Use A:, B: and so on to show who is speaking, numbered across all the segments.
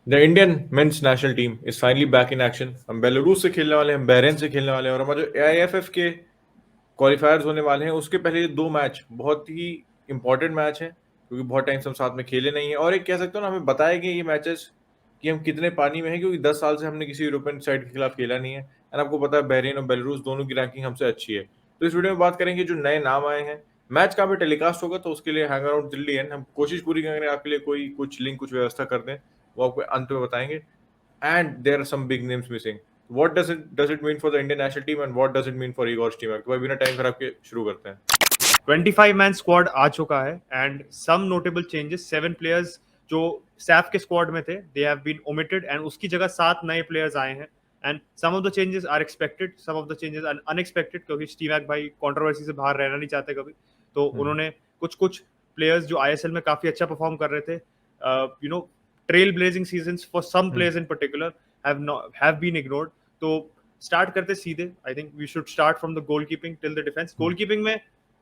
A: The Indian mains national team is finally back in action. हम Belarus से खेलने वाले हैं, हम बहरीन से खेलने वाले हैं, और हमारे जो AIFF के क्वालिफायर्स होने वाले हैं उसके पहले ये 2 मैच बहुत ही इंपॉर्टेंट मैच हैं, क्योंकि बहुत टाइम से हम साथ में खेले नहीं हैं। और एक कह सकते हो ना, हमें बताए गए ये मैचेस कि हम कितने पानी में हैं, क्योंकि 10 साल से हमने किसी यूरोपियन साइड के खिलाफ खेला नहीं है। एंड आपको पता है बहरीन और बेलारूस दोनों की रैंकिंग हमसे अच्छी है। तो इस वीडियो में बात करेंगे जो नए नाम आए हैं। मैच कहाँ पे टेलीकास्ट होगा, तो उसके लिए हैंग अराउंड दिल्ली एंड हम कोशिश पूरी करेंगे आपके लिए कोई कुछ लिंक कुछ व्यवस्था कर दें, वो आपको अंत में बताएंगे। And there are some big names missing. What does it mean for the Indian national team, and what does it mean for Igor Stimac? तो भाई बिना टाइम खराब के शुरू करते हैं।
B: 25 मैन स्क्वाड आ चुका है and some notable changes. 7 players जो सैफ के स्क्वाड में थे they have been omitted and उसकी जगह 7 नए प्लेयर्स आए हैं। And some of the changes are expected, some of the changes are unexpected, क्योंकि स्टीवैक भाई कंट्रोवर्सी से बाहर रहना नहीं चाहते कभी। तो उन्होंने कुछ कुछ प्लेयर्स जो आईएसएल में काफी अच्छा परफॉर्म कर रहे थे, trailblazing seasons for some players in particular have been ignored. तो स्टार्ट करते सीधे। I think we should start from the goalkeeping till the defence. Goalkeeping में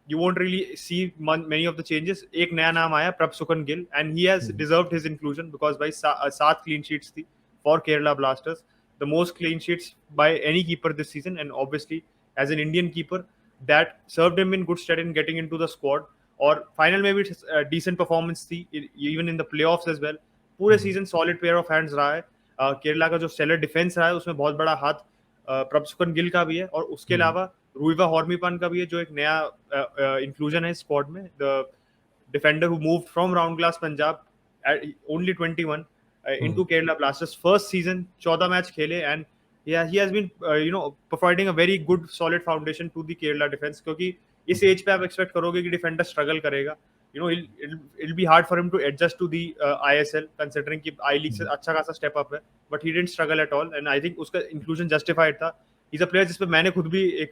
B: you won't really see many of the changes. एक नया नाम आया प्रभसुखन Gill and he has deserved his inclusion because by 7 clean sheets थी for Kerala Blasters, the most clean sheets by any keeper this season, and obviously as an Indian keeper that served him in good stead in getting into the squad. और final में भी decent performance थी, even in the playoffs as well. पूरे season solid pair of hands रहा है। केरला का जो stellar defence रहा है उसमें बहुत बड़ा हाथ प्रभसुखन गिल का भी है, और उसके अलावा रुइवा हॉर्मीपान का भी है, जो एक नया इंक्लूजन है स्क्वाड में। The defender who moved from round glass Punjab at only 21 into Kerala Blasters first season, 14 match खेले and he has been providing a very good solid foundation to the Kerala defense, क्योंकि इस as पे आप expect करोगे कि defender struggle करेगा। It'll be hard for him to adjust to the ISL, considering कि आई league से अच्छा खासा स्टेप अप है, but he didn't struggle at all and I think उसका इंक्लूजन जस्टिफाइड था। He's a player जिस पे मैंने खुद भी एक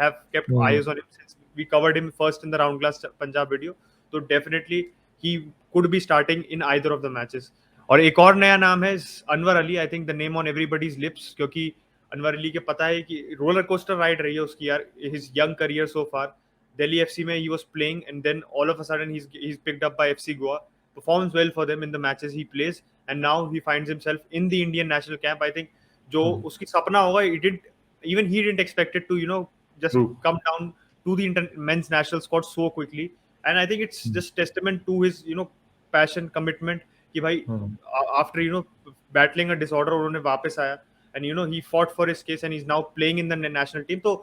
B: have kept eyes on him since we covered him first in the round glass Punjab video, तो definitely he could be starting in either of the matches. और एक और नया नाम है Anwar Ali. I think the name on everybody's lips, क्योंकि अनवर अली के पता है कि रोलर कोस्टर राइड रही है उसकी यार, his young career so far. Delhi FC में ही was playing and then all of a sudden he is picked up by FC Goa, performs well for them in the matches he plays and now he finds himself in the Indian national camp. I think जो उसकी सपना होगा, even he didn't expect it to just come down to the men's national squad so quickly, and I think it's just testament to his passion, commitment कि भाई after battling a disorder उन्होंने वापस आया and he fought for his case and he's now playing in the national team। तो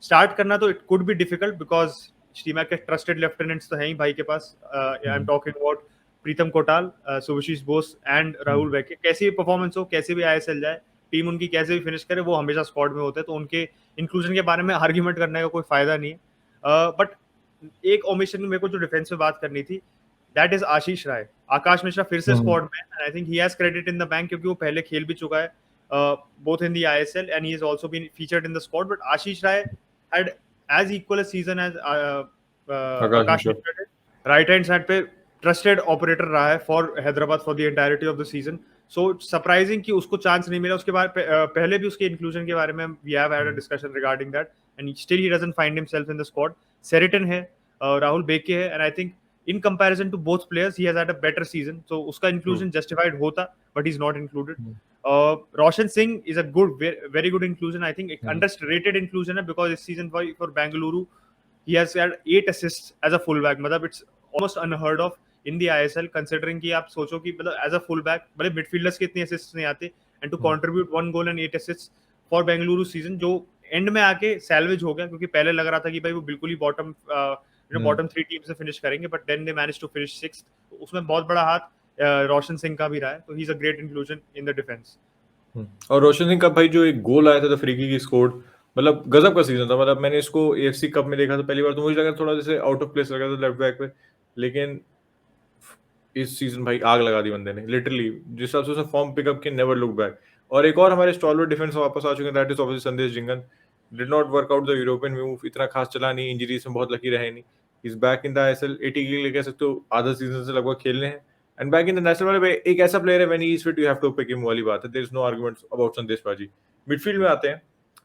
B: start करना तो it could be difficult because Stimac के trusted lieutenants तो हैं ही भाई के पास। I am talking about Pritam Kotal, Subhasish Bose and Rahul KP. कैसी भी परफॉर्मेंस हो, कैसे भी आईएसएल जाए, टीम उनकी कैसे भी फिनिश करे, वो हमेशा स्क्वाड में होते हैं, तो उनके इंक्लूजन के बारे में आर्ग्यूमेंट करने का कोई फायदा नहीं है। बट एक ओमिशन मेरे को जो डिफेंस में बात करनी थी, दैट इज आशीष राय। आकाश मिश्रा फिर से स्क्वाड में है, I think he has credit in the bank, क्योंकि वो पहले खेल भी चुका है both in the ISL and he has also been featured in the squad. But Ashish Rai had as equal a season as Akash Mishra. Right hand side पे trusted operator रहा है for Hyderabad for the entirety of the season. So surprising कि उसको chance नहीं मिला। उसके बाद पहले भी उसके इंक्लूजन के बारे में we have had a discussion regarding that and still he doesn't find himself in the squad. Seriton है, राहुल बेके है, and I think in comparison to both players he has had a better season, so uska inclusion justified hota, but he's not included. Roshan Singh is a good, very good inclusion. I think underrated inclusion hai, because this season for Bengaluru he has had 8 assists as a fullback. मतलब it's almost unheard of in the ISL, considering कि आप सोचो कि मतलब as a fullback मतलब midfielders के इतने assists नहीं आते, and to contribute 1 goal and 8 assists for Bengaluru season, जो एंड में आके सैल्वेज हो गया, क्योंकि पहले लग रहा था कि भाई वो बिल्कुल ही बॉटम 3 टीम से फिनिश करेंगे, but then they manage to finish 6th। उसमें बहुत बड़ा हाथ रोशन सिंह का भी रहा है, तो he is a great inclusion in the defence.
A: और रोशन सिंह का भाई जो एक गोल आया था द फ्रीकी की स्कोर्ड, मतलब गजब का सीजन था। मतलब मैंने इसको एएफसी कप में देखा था पहली बार, तो मुझे लगा थोड़ा जैसे आउट ऑफ प्लेस लगा था लेफ्ट बैक पे, लेकिन इस सीजन भाई आग लगा दी बंदे ने लिटरली। जिस हिसाब से उसने फॉर्म पिकअप किया, नेवर लुक बैक। और एक और हमारे स्टॉलवर्ड डिफेंस वापस आ चुके हैं, दैट इज ऑब्वियसली संदेश Jhingan. Did not work out the European move, इतना खास चला नहीं, इंजरीज में बहुत लकी रहे नहीं। Is back in the ISL 80 के लिए कह सकते हो, आधा सीजन से लगभग खेलने हैं, and back in the national वाले एक ऐसा प्लेयर है when he is fit you have to pick him वाली बात है। There is no arguments about Sandesh पाजी। मिडफील्ड में आते हैं,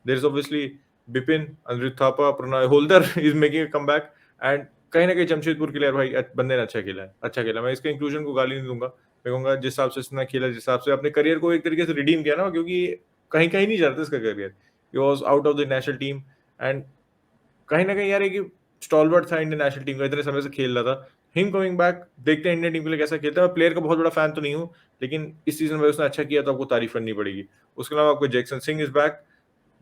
A: there is obviously Bipin, Anirudh Thapa, Pranoy Halder is making a comeback, and कहीं ना कहीं जमशेदपुर के लिए भाई बंदे ने अच्छा खेला है, अच्छा खेला। मैं इसके इंक्लूजन को गाली नहीं दूंगा, मैं कहूँगा जिस हिसाब से इसने खेला, जिस हिसाब से अपने करियर को एक तरीके से रिडीम किया ना, क्योंकि कहीं कहीं नहीं जा रहा था इसका career, he was out of the national team, and कहीं ना कहीं यार एक स्टॉलवर्ट था इंडियन नेशनल टीम का, इतने समय से खेल रहा था। हिम कमिंग बैक, देखते हैं इंडियन टीम के लिए कैसा खेलता है। प्लेयर का बहुत बड़ा फैन तो नहीं हूँ, लेकिन इस सीजन में उसने अच्छा किया तो आपको तारीफ करनी पड़ेगी। उसके अलावा आपको जैक्सन सिंह इज बैक,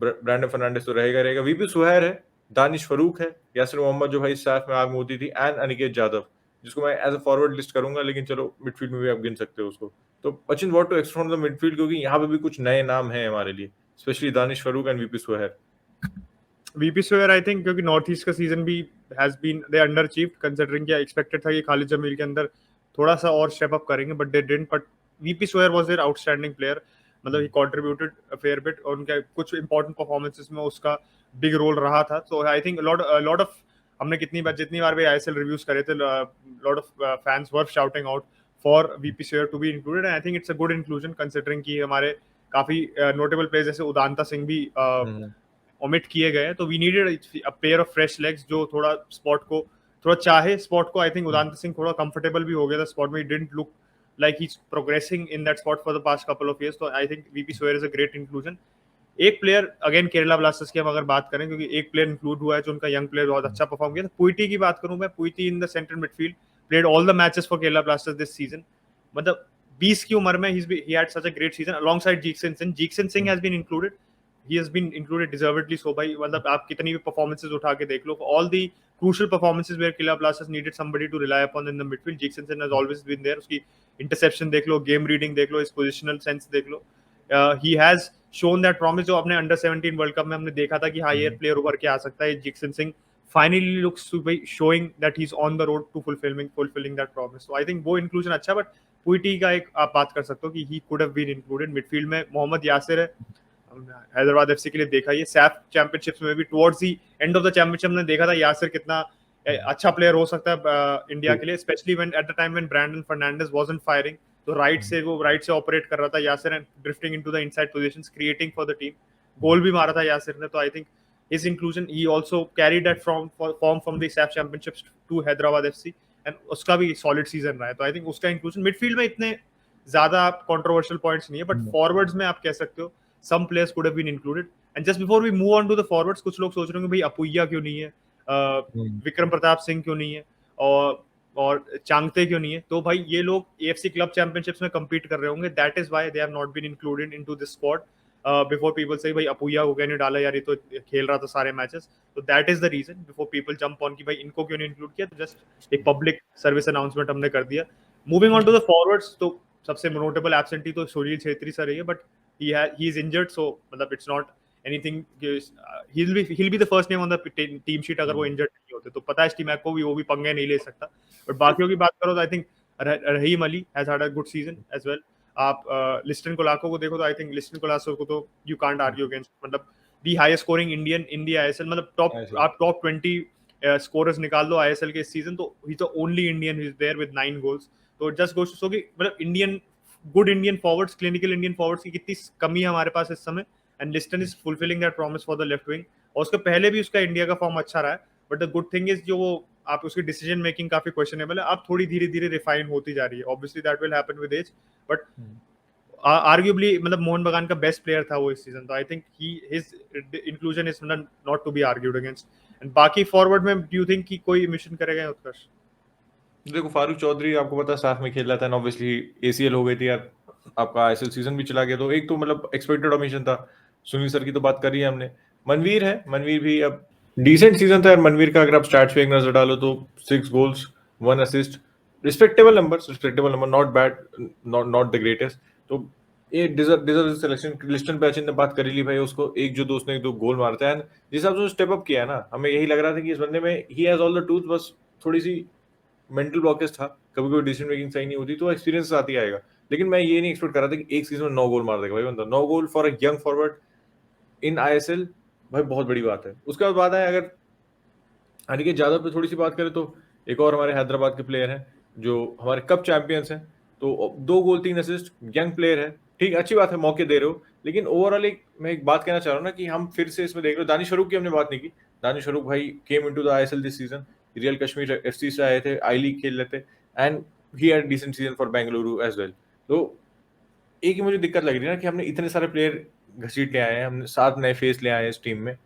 A: ब्रैंडन फर्नांडिस तो रहेगा रहेगा, वीपी सुहैर है, दानिश फरूक है, यासिर मोहम्मद जो भाई साफ में आग में होती थी, एंड अनिकेत यादव, जिसको मैं एज अ फॉरवर्ड लिस्ट करूंगा, लेकिन चलो मिडफील्ड में भी आप गिन सकते हो उसको। तो अचिन what to expect from the midfield, क्योंकि यहाँ पे भी कुछ नए नाम हैं हमारे लिए, specially Danish Farooq and VP Suhair.
B: VP Suhair I think, क्योंकि नॉर्थ ईस्ट का सीजन भी has been they underachieved, considering क्या एक्सपेक्टेड था कि खालिद जमील के अंदर थोड़ा सा और स्टेप अप करेंगे, but they didn't. But VP Suhair was their outstanding player, मतलब he contributed a fair bit, और उनके कुछ इंपॉर्टेंट परफॉर्मेंसेस में उसका बिग रोल रहा था। तो आई थिंक लॉट ऑफ, हमने जितनी बार भी आईएसएल रिव्यूज करे थे, lot of fans were shouting out for VP Suhair to be included, and I think it's a good inclusion, considering कि हमारे काफी नोटेबल प्लेयर्स जैसे उदांता सिंह भी ओमिट किए गए, तो we needed a pair of fresh legs जो थोड़ा स्पॉट को थोड़ा चाहे स्पॉट को। आई थिंक उदांत सिंह थोड़ा कंफर्टेबल भी हो गया था स्पॉट में, he didn't look like he is progressing in that spot for the past couple of years. तो I think VP Suhair is a great inclusion. एक प्लेयर अगेन केरला ब्लास्टर्स की हम अगर बात करें, क्योंकि एक प्लेयर इंक्लूड हुआ है जो उनका यंग प्लेयर बहुत अच्छा परफॉर्म किया, तो पुईटी की बात करूं मैं, Puitea in the central midfield played all the matches for Kerala Blasters this season. मतलब 20 की उम्र में ही had such a great season alongside Jeakson Singh. Jeakson Singh has been included, he has been included deservedly so भाई, मतलब आप कितनी भी performances उठा के देख लो, all the crucial performances where Kerala Blasters needed somebody to rely upon in the midfield, Jake has always been there। उसकी interception देख लो, game reading देख लो, his positional sense देख लो, he has shown that promise जो अपने under 17 world cup में हमने देखा था कि हाँ ये प्लेयर उभर के आ सकता है। Jackson Singh finally looks to be showing that he's on the road to fulfilling that promise। so I think वो inclusion अच्छा, but पुईटी का एक आप बात कर सकते हो कि he could have been included। midfield में मोहम्मद यासिर है, हैदराबाद एफसी के लिए देखा, ये सैफ चैंपियनशिप्स में भी towards the end of the championship ने देखा था यासिर कितना अच्छा प्लेयर हो सकता है इंडिया के लिए, specially when at the time when Brandon Fernandes wasn't firing. तो राइट से ऑपरेट कर रहा था Yasir and drifting into the inside positions, creating for the team. Goal भी मारा था यासिर ने। तो I think his inclusion, he also carried that form from the SAFF championships to Hyderabad FC, and उसका भी सॉलिड सीजन रहा है। तो आई थिंक उसका इंक्लूजन मिडफील्ड में इतने ज्यादा कंट्रोवर्शियल पॉइंट्स नहीं है, बट फॉरवर्ड्स में आप कह सकते हो some players could have been included। and just before we move on to the forwards, कुछ लोग सोच रहे होंगे भाई अपुया क्यों नहीं है, विक्रम प्रताप सिंह क्यों नहीं है, और चांगते क्यों नहीं है। तो भाई ये लोग एएफसी क्लब चैंपियनशिप्स में compete कर रहे होंगे, that is why they have not been included into this squad। before people say भाई अपुया को क्यों नहीं डाला यार, ये तो खेल रहा था सारे मैचेस। तो that is the reason before people jump on कि भाई इनको क्यों नहीं इंक्लूड किया, तो जस्ट एक पब्लिक सर्विस अनाउंसमेंट हमने कर दिया। Moving on to the forwards, तो सबसे नोटेबल एब्सेंटी तो सुनील छेत्री सर है, but he is injured, so मतलब it's not anything। he'll be the first name on the team sheet अगर वो injured नहीं होते। तो पता है स्टीमैक को भी वो भी पंगे नहीं ले सकता। बट बाकियों की बात करो तो I think Rahim Ali has had a good season as well. आप लिस्टन कोलाको को देखो तो आई थिंक लिस्टन कोलाको को तो यू कांट आर्ग्यू अगेंस्ट, मतलब the highest scoring Indian in the ISL, मतलब आप टॉप 20 स्कोरर्स निकाल दो आईएसएल के इस सीजन, तो he the only Indian who is there with 9 goals. तो जस्ट गोस टू शो कि मतलब Indian good Indian forwards, clinical Indian forwards की कितनी कमी है हमारे पास इस समय, and Liston is fulfilling that promise for the left wing. और उसके पहले भी उसका इंडिया का फॉर्म अच्छा रहा है, but the good thing is जो वो आप उसकी डिसीजन मेकिंग काफी क्वेश्चनेबल है, आप थोड़ी धीरे धीरे रिफाइन होती जा रही है। Obviously that will happen with age, but arguably मतलब मोहन बगान का बेस्ट प्लेयर था वो इस सीजन। तो I think his inclusion is not to be argued against. And बाकी फॉरवर्ड में डू यू थिंक कि कोई मिशन करेगा उत्कर्ष?
A: देखो फारूक चौधरी आपको पता है साथ में खेल रहा था, ऑब्वियसली एसीएल हो गई थी यार, आपका आईएसएल सीजन भी चला गया, तो एक तो मतलब एक्सपेक्टेड ऑमिशन था। सुनील सर की तो बात करी है हमने। मनवीर है, मनवीर भी अब डिसेंट सीजन था यार मनवीर का, अगर आप स्टैट्स पे एक नजर डालो तो 6 goals 1 assist, respectable number, not bad, not the greatest. तो ये डिजर्व सिलेक्शन। लिस्टन पे ने बात करी ली भाई, उसको एक जो दोस्त ने 2 गोल मारता है, जिस हिसाब से स्टेप अप किया है ना, हमें यही लग रहा था कि इस बंदे में he has all the tools, बस थोड़ी सी मेंटल ब्लॉकेज था, कभी कोई डिसीजन मेकिंग सही नहीं होती, तो एक्सपीरियंस आती आएगा। लेकिन मैं ये नहीं एक्सपेक्ट कर रहा था कि एक सीजन में 9 गोल मार देगा भाई बंदा। 9 goal for a young forward in ISL भाई बाद बड़ी बात है। उसके बाद बात है अगर अनिकेत यादव पे थोड़ी सी बात करें, तो एक और हमारे हैदराबाद के प्लेयर हैं जो हमारे कप चैंपियंस हैं, तो 2 गोल 3 असिस्ट, यंग प्लेयर है, ठीक अच्छी बात है, मौके दे रहे हो। लेकिन ओवरऑल मैं एक बात कहना चाह रहा हूँ ना कि हम फिर से इसमें देख रहे हो, दानिश फरूक की हमने बात नहीं की। दानिश फरूक भाई came into the ISL this season, real Kashmir FC से आए थे, आई लीग खेल लेते, and he had a decent season for Bengaluru as well. तो एक ही मुझे दिक्कत लग रही है ना कि हमने इतने सारे प्लेयर घसीट ले आए हैं, हमने 7 नए फेस ले आए हैं इस टीम में।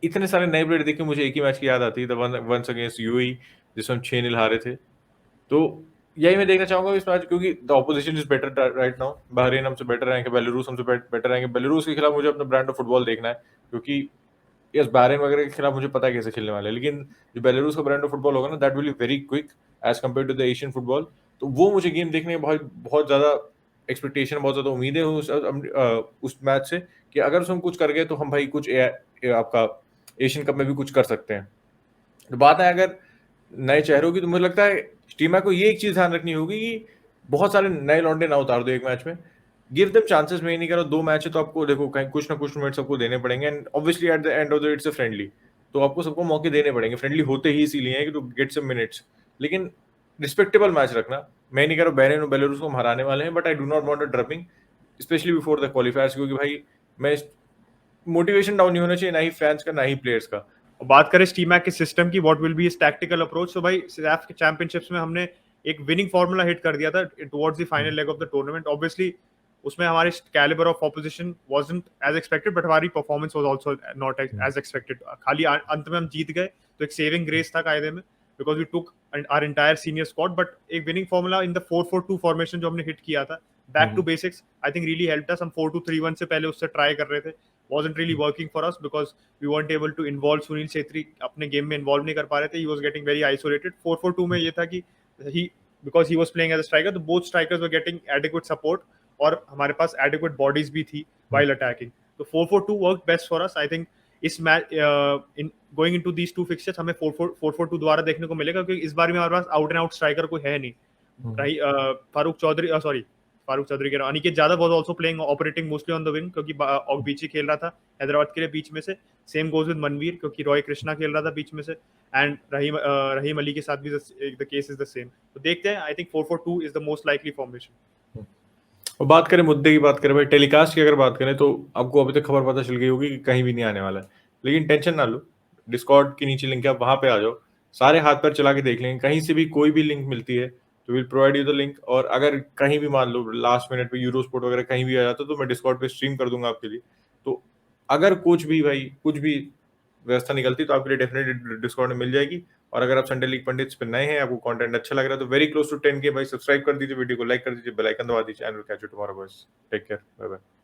A: इतने सारे नए प्लेयर देख के मुझे एक ही मैच की याद आती है, द वंस अगेंस्ट यूएई, जिसमें हम 6-0 हारे थे। तो यही मैं देखना चाहूंगा इस मैच, क्योंकि the opposition is better right now. Bahrain हमसे बेटर रहेंगे, बेलारूस हमसे बेटर रहेंगे। बेलारूस के खिलाफ मुझे अपना ब्रांड ऑफ फुटबॉल देखना है, क्योंकि यस बहरीन वगैरह के खिलाफ मुझे पता है कैसे खेलने वाले हैं, लेकिन जो बेलारूस का ब्रांड ऑफ फुटबॉल होगा ना, that will be very quick as compare to the Asian football. तो वो मुझे गेम देखने में बहुत बहुत ज्यादा एक्सपेक्टेशन, बहुत ज्यादा उम्मीदें हैं उस मैच से, कि अगर उसमें कुछ कर गए तो हम भाई कुछ आपका एशियन कप में भी कुछ कर सकते हैं। तो बात है अगर नए चेहरों की, तो मुझे लगता है टीमा को ये एक चीज ध्यान रखनी होगी कि बहुत सारे नए लौंडे ना उतार दो एक मैच में। Give them chances. मैं ये नहीं कह रहा 2 मैच है तो आपको देखो कहीं कुछ ना कुछ मिनट सबको देने पड़ेंगे, and obviously at the end of the it's a friendly, तो आपको सबको मौके देने पड़ेंगे। फ्रेंडली होते ही इसीलिए है कि टू गेट सम मिनट्स, लेकिन रिस्पेक्टेबल मैच रखना। मैं नहीं कह रहा बहरीन और बेलारूस को हम हराने वाले हैं, but I do not want a drubbing, specially before the qualifiers, क्योंकि भाई मैं मोटिवेशन डाउन नहीं होना चाहिए, ना ही फैंस का ना ही प्लेयर्स का।
B: और बात करें स्टीमैक के सिस्टम की, what will be his tactical approach, तो भाई सैफ के चैंपियनशिप्स में हमने एक विनिंग फार्मूला हिट कर दिया था towards the final leg of the tournament. Obviously उसमें हमारे calibre of opposition wasn't as expected, but हमारी performance was also not as expected. खाली अंत में हम जीत गए, तो एक सेविंग ग्रेस था कायदे में, because we took our entire senior squad. But एक winning formula in the 4-4-2 formation जो हमने हिट किया था, back to basics, I think really helped us. हम 4-2-3-1 से पहले उससे ट्राई कर रहे थे, wasn't really working for us because we weren't able to involve Sunil Chhetri, अपने गेम में इन्वॉल्व नहीं कर पा रहे थे। He was getting very isolated। 4-4-2 में ये था कि he because he was playing as a striker, तो both strikers were getting adequate support और हमारे पास adequate bodies भी थी while attacking। तो 4-4-2 worked best for us। I think इस match in going into these two fixtures हमें 4-4-2 दोबारा देखने को मिलेगा, क्योंकि इस बार में हमारे pass out and out striker कोई है नहीं। रही फारूक चौधरी कह रहा हूँ, Aniket Yadav was also playing operating mostly on the wing, क्योंकि ऑगबीची खेल रहा था हैदराबाद के लिए बीच में से। सेम गोज विद मनवीर, क्योंकि रॉय कृष्णा खेल रहा था बीच में से, एंड रहीम अली के साथ भी the case is the same. तो देखते हैं, I think 4-4-2 is the most likely formation.
A: और बात करें मुद्दे की, बात करें भाई टेलीकास्ट की अगर बात करें, तो आपको अभी तक खबर पता चल गई होगी कि कहीं भी नहीं आने वाला है, लेकिन टेंशन ना लो। डिस्कॉर्ड की नीचे लिंक है, आप वहां पे आ जाओ, सारे हाथ पैर चला के देख लेंगे। कहीं से भी कोई भी लिंक मिलती है तो will provide you the link. और अगर कहीं भी मान लो लास्ट मिनट पे यूरो स्पोर्ट वगैरह कहीं भी आ जाता तो मैं डिस्कॉर्ड पे स्ट्रीम कर दूंगा आपके लिए। तो अगर कुछ भी भाई कुछ भी व्यवस्था निकलती तो आपके लिए डेफिनेटली डिस्कॉर्ड में मिल जाएगी। और अगर आप संडे लीग पंडित्स पे नए हैं, आपको कंटेंट अच्छा लग रहा है, तो वेरी क्लोज टू 10K भाई, सब्सक्राइब कर दीजिए, वीडियो को लाइक कर दीजिए, बेल आइकन दबा दीजिए, and will catch you tomorrow boys. Take care, bye bye.